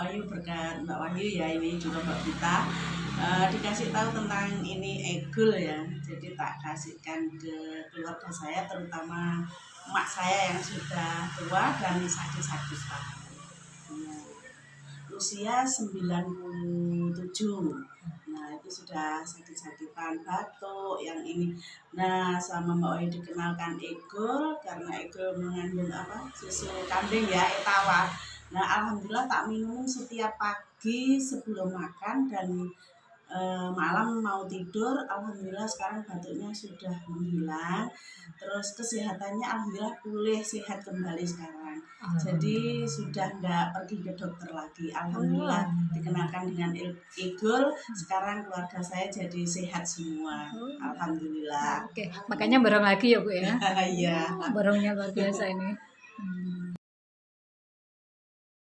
Wahyu, berkat Mbak Wahyu ya, ini juga Mbak Vita dikasih tahu tentang ini egul ya. Jadi tak kasihkan ke keluarga saya, terutama emak saya yang sudah tua dan sakit-sakit usia 97. Nah itu sudah sakit-sakitan, batuk yang ini. Nah sama Mbak Wahyu dikenalkan egul karena egul mengandung susu kambing ya, etawa. Nah alhamdulillah tak minum setiap pagi sebelum makan dan malam mau tidur. Alhamdulillah sekarang batuknya sudah menghilang, terus kesehatannya alhamdulillah pulih, sehat kembali sekarang. Jadi sudah nggak pergi ke dokter lagi. Alhamdulillah dikenakan dengan egul, sekarang keluarga saya jadi sehat semua. Alhamdulillah. Oke, makanya bareng lagi ya Bu ya. Iya. Barengnya luar biasa ini.